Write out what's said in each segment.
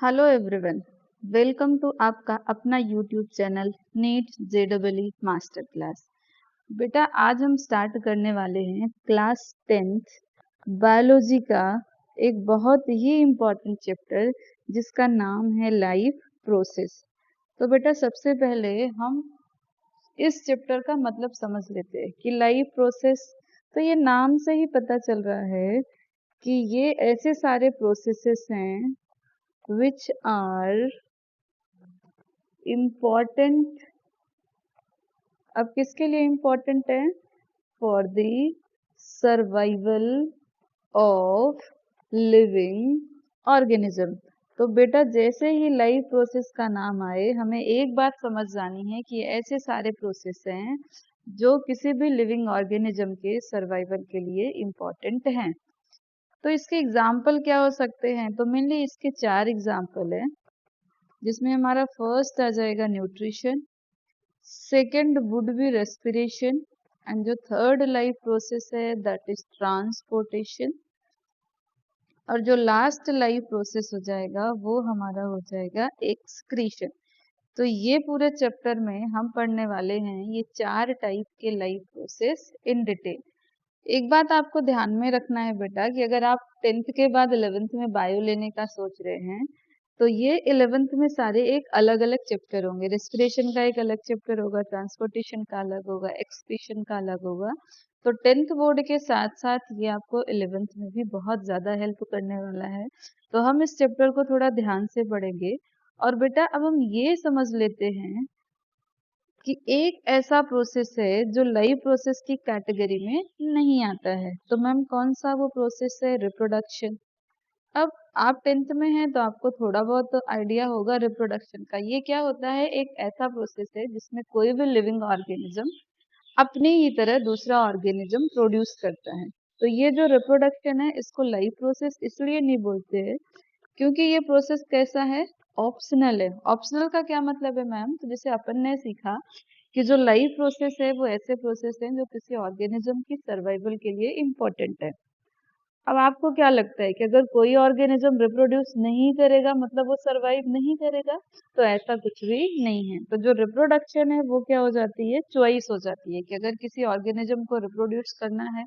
Hello everyone, welcome to आपका अपना YouTube channel NEET जेडबलई मास्टर क्लास। बेटा आज हम स्टार्ट करने वाले हैं क्लास 10th बायोलॉजी का एक बहुत ही इम्पोर्टेंट चैप्टर जिसका नाम है लाइफ प्रोसेस। तो बेटा सबसे पहले हम इस चैप्टर का मतलब समझ लेते हैं कि लाइफ प्रोसेस, तो ये नाम से ही पता चल रहा है कि ये ऐसे सारे प्रोसेसेस हैं which are important। अब किसके लिए important है? For the survival of living organism। तो बेटा जैसे ही लाइफ प्रोसेस का नाम आए हमें एक बात समझ जानी है कि ऐसे सारे प्रोसेस हैं जो किसी भी लिविंग ऑर्गेनिज्म के सर्वाइवल के लिए इम्पोर्टेंट हैं। तो इसके एग्जाम्पल क्या हो सकते हैं? तो मेनली इसके 4 एग्जाम्पल हैं, जिसमें हमारा फर्स्ट आ जाएगा nutrition, second would be respiration, and जो थर्ड लाइफ प्रोसेस है दैट इज ट्रांसपोर्टेशन, और जो लास्ट लाइफ प्रोसेस हो जाएगा वो हमारा हो जाएगा एक्सक्रीशन। तो ये पूरे चैप्टर में हम पढ़ने वाले हैं ये 4 टाइप के लाइफ प्रोसेस इन डिटेल। एक बात आपको ध्यान में रखना है बेटा कि अगर आप 10th के बाद 11th में बायो लेने का सोच रहे हैं तो ये 11th में सारे एक अलग अलग चैप्टर होंगे। रेस्पिरेशन का एक अलग चैप्टर होगा, ट्रांसपोर्टेशन का अलग होगा, एक्सक्रीशन का अलग होगा। तो 10th बोर्ड के साथ साथ ये आपको 11th में भी बहुत ज़्यादा हेल्प करने वाला है। तो हम इस चैप्टर को थोड़ा ध्यान से पढ़ेंगे। और बेटा अब हम ये समझ लेते हैं कि एक ऐसा प्रोसेस है जो लाइव प्रोसेस की कैटेगरी में नहीं आता है। तो मैम कौन सा वो प्रोसेस है? रिप्रोडक्शन। अब आप 10th में हैं तो आपको थोड़ा बहुत तो आइडिया होगा रिप्रोडक्शन का। ये क्या होता है? एक ऐसा प्रोसेस है जिसमें कोई भी लिविंग ऑर्गेनिज्म अपनी ही तरह दूसरा ऑर्गेनिज्म प्रोड्यूस करता है। तो ये जो रिप्रोडक्शन है इसको लाइव प्रोसेस इसलिए नहीं बोलते हैं क्योंकि ये प्रोसेस कैसा है? ऑप्शनल है। ऑप्शनल का क्या मतलब है मैम? तो जैसे अपन ने सीखा कि जो लाइफ प्रोसेस है वो ऐसे प्रोसेस हैं जो किसी ऑर्गेनिज्म की सर्वाइवल के लिए इम्पोर्टेंट है। अब आपको क्या लगता है कि अगर कोई ऑर्गेनिज्म रिप्रोड्यूस नहीं करेगा मतलब वो सरवाइव नहीं करेगा? तो ऐसा कुछ भी नहीं है। तो जो रिप्रोडक्शन है वो क्या हो जाती है? चॉइस हो जाती है कि अगर किसी ऑर्गेनिज्म को रिप्रोड्यूस करना है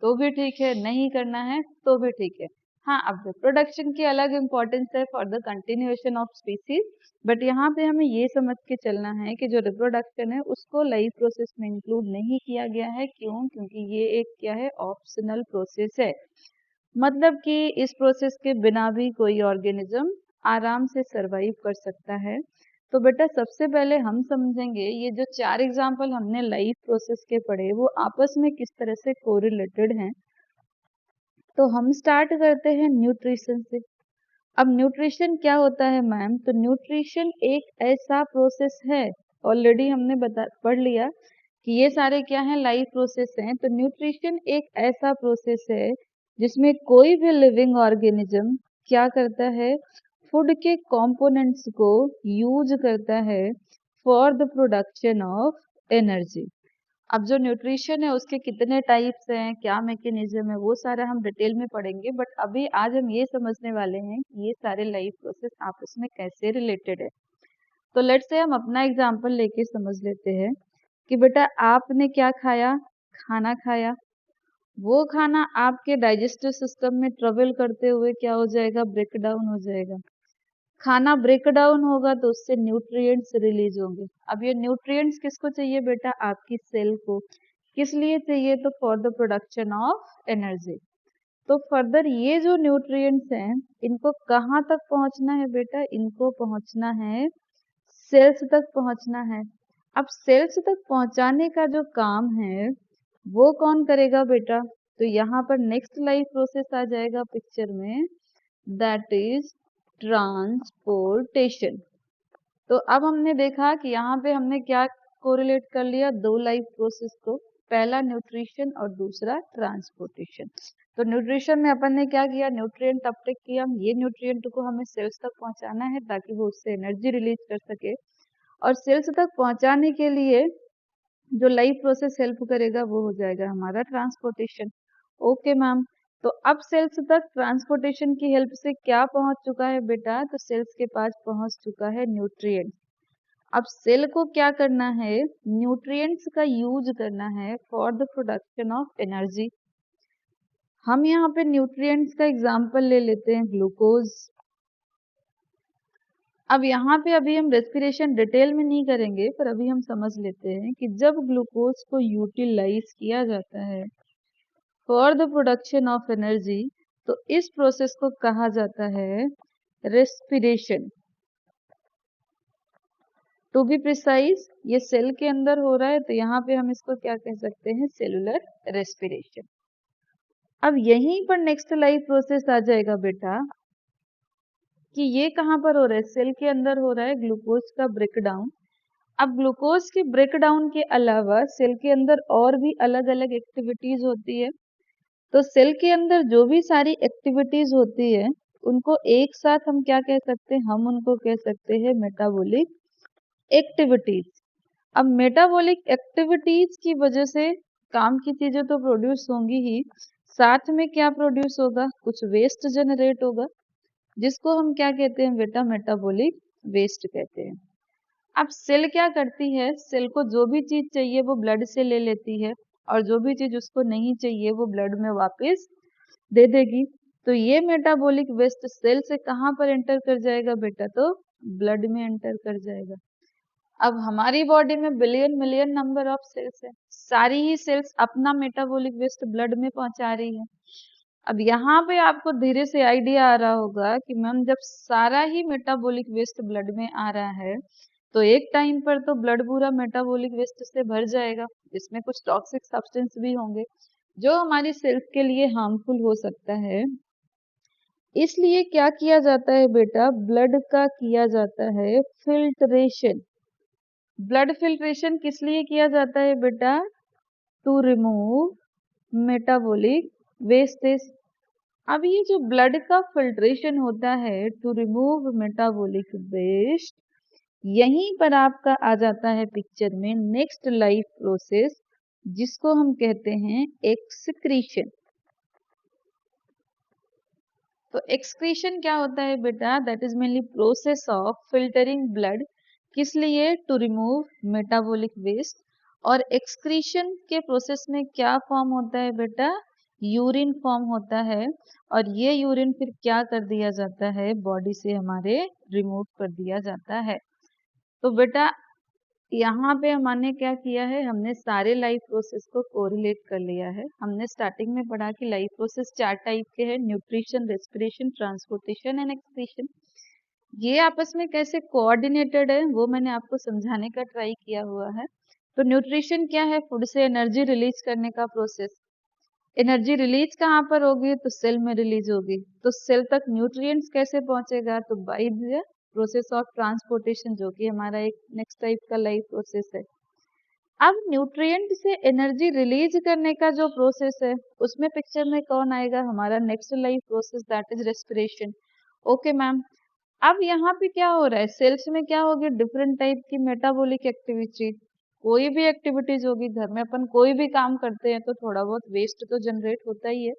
तो भी ठीक है, नहीं करना है तो भी ठीक है। हाँ, अब रिप्रोडक्शन की अलग इम्पोर्टेंस है for the continuation of species, but यहाँ पे हमें ये समझ के चलना है कि जो रिप्रोडक्शन है उसको लाइफ प्रोसेस में इंक्लूड नहीं किया गया है। क्यों? क्योंकि ये एक क्या है? ऑप्शनल प्रोसेस है। मतलब कि इस प्रोसेस के बिना भी कोई ऑर्गेनिज्म आराम से सरवाइव कर सकता है। तो बेटा सबसे पहले हम समझेंगे ये जो 4 एग्जाम्पल हमने लाइफ प्रोसेस के पढ़े वो आपस में किस तरह से कोरिलेटेड हैं। तो हम स्टार्ट करते हैं न्यूट्रिशन से। अब न्यूट्रिशन क्या होता है मैम? तो न्यूट्रिशन एक ऐसा प्रोसेस है, ऑलरेडी हमने पढ़ लिया कि ये सारे क्या हैं? लाइफ प्रोसेस हैं। तो न्यूट्रिशन एक ऐसा प्रोसेस है जिसमें कोई भी लिविंग ऑर्गेनिज्म क्या करता है? फूड के कंपोनेंट्स को यूज करता है for the production of energy. अब जो न्यूट्रिशन है उसके कितने टाइप्स हैं, क्या मैकेनिज्म है, वो सारा हम डिटेल में पढ़ेंगे। बट अभी आज हम ये समझने वाले हैं कि ये सारे लाइफ प्रोसेस आपस में कैसे रिलेटेड है। तो लेट्स से हम अपना एग्जांपल लेके समझ लेते हैं कि बेटा आपने क्या खाया? खाना खाया। वो खाना आपके डाइजेस्टिव सिस्टम में ट्रेवल करते हुए क्या हो जाएगा? ब्रेक डाउन हो जाएगा। खाना ब्रेक डाउन होगा तो उससे न्यूट्रिएंट्स रिलीज होंगे। अब ये न्यूट्रिएंट्स किसको चाहिए बेटा? आपकी सेल को। किस लिए चाहिए? तो for the production of energy. तो फर्दर ये जो न्यूट्रिएंट्स हैं इनको कहाँ तक पहुंचना है बेटा? इनको पहुंचना है सेल्स तक पहुंचना है। अब सेल्स तक पहुंचाने का जो काम है वो कौन करेगा बेटा? तो यहाँ पर नेक्स्ट लाइफ प्रोसेस आ जाएगा पिक्चर में, दैट इज ट्रांसपोर्टेशन। तो अब हमने देखा कि यहाँ पे हमने क्या कोरिलेट कर लिया? 2 लाइफ प्रोसेस को, पहला न्यूट्रिशन और दूसरा ट्रांसपोर्टेशन। तो न्यूट्रिशन में अपन ने क्या किया? न्यूट्रिएंट अपटेक किया। ये न्यूट्रिएंट को हमें सेल्स तक पहुंचाना है ताकि वो उससे एनर्जी रिलीज कर सके। और सेल्स तक पहुंचाने के लिए जो लाइफ प्रोसेस हेल्प करेगा वो हो जाएगा हमारा ट्रांसपोर्टेशन। Okay ma'am. तो अब सेल्स तक ट्रांसपोर्टेशन की हेल्प से क्या पहुंच चुका है बेटा, तो सेल्स के पास पहुंच चुका है न्यूट्रिएंट्स। अब सेल को क्या करना है, न्यूट्रिएंट्स का यूज करना है for the production of energy. हम यहाँ पे न्यूट्रिएंट्स का एग्जांपल ले लेते हैं ग्लूकोज। अब यहाँ पे अभी हम रेस्पिरेशन डिटेल में नहीं करेंगे, पर अभी हम समझ लेते हैं कि जब ग्लूकोज को यूटिलाइज किया जाता है for the production of energy, तो इस प्रोसेस को कहा जाता है रेस्पिरेशन। टू बी प्रिसाइज, ये सेल के अंदर हो रहा है, तो यहाँ पे हम इसको क्या कह सकते हैं, सेलुलर रेस्पिरेशन। अब यहीं पर नेक्स्ट लाइव प्रोसेस आ जाएगा बेटा कि ये कहाँ पर हो रहा है, सेल के अंदर हो रहा है ग्लूकोज का ब्रेकडाउन। अब ग्लूकोज के ब्रेकडाउन के अलावा सेल के अंदर और भी अलग अलग एक्टिविटीज होती है। तो सेल के अंदर जो भी सारी एक्टिविटीज होती है उनको एक साथ हम क्या कह सकते हैं, हम उनको कह सकते हैं मेटाबॉलिक एक्टिविटीज। अब मेटाबॉलिक एक्टिविटीज की वजह से काम की चीजें तो प्रोड्यूस होंगी ही, साथ में क्या प्रोड्यूस होगा, कुछ वेस्ट जनरेट होगा, जिसको हम क्या कहते हैं बेटा, मेटाबॉलिक वेस्ट कहते हैं। अब सेल क्या करती है, सेल को जो भी चीज चाहिए वो ब्लड से ले लेती है, और जो भी चीज उसको नहीं चाहिए वो ब्लड में वापस दे देगी। तो ये मेटाबॉलिक वेस्ट सेल से कहाँ पर एंटर कर जाएगा बेटा, तो ब्लड में एंटर कर जाएगा। अब हमारी बॉडी में billion million number of cells है, सारी ही सेल्स अपना मेटाबॉलिक वेस्ट ब्लड में पहुंचा रही है। अब यहाँ पे आपको धीरे से आइडिया आ रहा होगा कि मैम जब सारा ही मेटाबॉलिक वेस्ट ब्लड में आ रहा है तो एक टाइम पर तो ब्लड पूरा मेटाबॉलिक वेस्ट से भर जाएगा, इसमें कुछ टॉक्सिक सब्सटेंस भी होंगे जो हमारी सेल्स के लिए हार्मफुल हो सकता है। इसलिए क्या किया जाता है बेटा, ब्लड का किया जाता है फिल्ट्रेशन। ब्लड फिल्ट्रेशन किस लिए किया जाता है बेटा, टू रिमूव मेटाबॉलिक वेस्टेज। अब ये जो ब्लड का फिल्ट्रेशन होता है टू रिमूव मेटाबॉलिक वेस्ट, यहीं पर आपका आ जाता है पिक्चर में नेक्स्ट लाइफ प्रोसेस, जिसको हम कहते हैं एक्सक्रीशन। तो एक्सक्रीशन क्या होता है बेटा, that is mainly process of filtering blood, किस लिए, टू रिमूव मेटाबॉलिक वेस्ट। और एक्सक्रीशन के प्रोसेस में क्या फॉर्म होता है बेटा, यूरिन फॉर्म होता है, और ये यूरिन फिर क्या कर दिया जाता है, बॉडी से हमारे रिमूव कर दिया जाता है। तो बेटा यहाँ पे हमने क्या किया है, हमने सारे लाइफ प्रोसेस को कोरिलेट कर लिया है। हमने स्टार्टिंग में पढ़ा कि लाइफ प्रोसेस 4 टाइप के हैं, nutrition, respiration, transportation and excretion. ये आपस में कैसे कोऑर्डिनेटेड है वो मैंने आपको समझाने का ट्राई किया हुआ है। तो न्यूट्रिशन क्या है, फूड से एनर्जी रिलीज करने का प्रोसेस। एनर्जी रिलीज कहाँ पर होगी, तो सेल में रिलीज होगी। तो सेल तक न्यूट्रिएंट्स कैसे पहुंचेगा, तो by the process of transportation, जो कि हमारा एक नेक्स्ट टाइप का लाइफ प्रोसेस है। अब न्यूट्रिएंट से एनर्जी रिलीज करने का जो प्रोसेस है उसमें पिक्चर में कौन आएगा, हमारा next life process, that is respiration. Okay ma'am, अब यहाँ पे क्या हो रहा है, सेल्स में क्या होगी, डिफरेंट टाइप की मेटाबॉलिक एक्टिविटी। कोई भी एक्टिविटीज होगी, घर में अपन कोई भी काम करते हैं तो थोड़ा बहुत वेस्ट तो जनरेट होता ही है।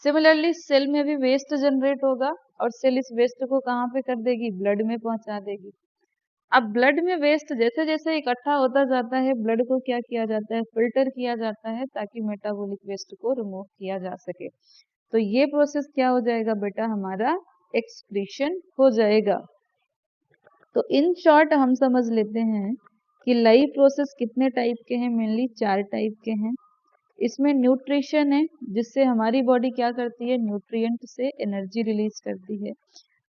सिमिलरली सेल में भी वेस्ट जनरेट होगा, और सेल इस वेस्ट को कहाँ पे कर देगी, ब्लड में पहुंचा देगी। अब ब्लड में वेस्ट जैसे जैसे इकट्ठा होता जाता है, ब्लड को क्या किया जाता है, फिल्टर किया जाता है, ताकि मेटाबॉलिक वेस्ट को रिमूव किया जा सके। तो ये प्रोसेस क्या हो जाएगा बेटा, हमारा एक्सक्रीशन हो जाएगा। तो इन शॉर्ट हम समझ लेते हैं कि लाइफ प्रोसेस कितने टाइप के हैं, मेनली 4 टाइप के हैं। इसमें न्यूट्रिशन है, जिससे हमारी बॉडी क्या करती है, न्यूट्रिएंट से एनर्जी रिलीज करती है।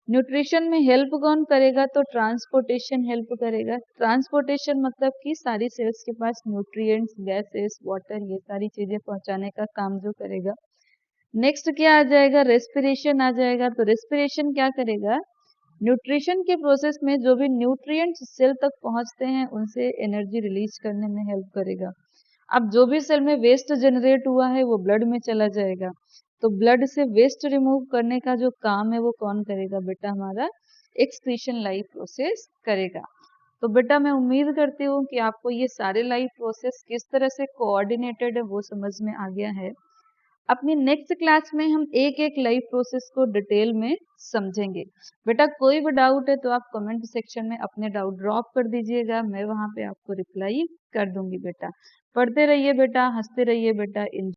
न्यूट्रिशन में हेल्प कौन करेगा, तो ट्रांसपोर्टेशन हेल्प करेगा। ट्रांसपोर्टेशन मतलब कि सारी सेल्स के पास न्यूट्रिएंट्स, गैसेस, वाटर, ये सारी चीजें पहुंचाने का काम जो करेगा। नेक्स्ट क्या आ जाएगा, रेस्पिरेशन आ जाएगा। तो रेस्पिरेशन क्या करेगा, न्यूट्रिशन के प्रोसेस में जो भी न्यूट्रिएंट्स सेल तक पहुंचते हैं उनसे एनर्जी रिलीज करने में हेल्प करेगा। अब जो भी सेल में वेस्ट जनरेट हुआ है वो ब्लड में चला जाएगा, तो ब्लड से वेस्ट रिमूव करने का जो काम है वो कौन करेगा बेटा, हमारा एक्सक्रीशन लाइफ प्रोसेस करेगा। तो बेटा मैं उम्मीद करती हूँ कि आपको ये सारे लाइफ प्रोसेस किस तरह से कोऑर्डिनेटेड है वो समझ में आ गया है। अपनी नेक्स्ट क्लास में हम एक एक लाइव प्रोसेस को डिटेल में समझेंगे। बेटा कोई भी डाउट है तो आप कमेंट सेक्शन में अपने डाउट ड्रॉप कर दीजिएगा, मैं वहां पे आपको रिप्लाई कर दूंगी। बेटा पढ़ते रहिए, बेटा हंसते रहिए, बेटा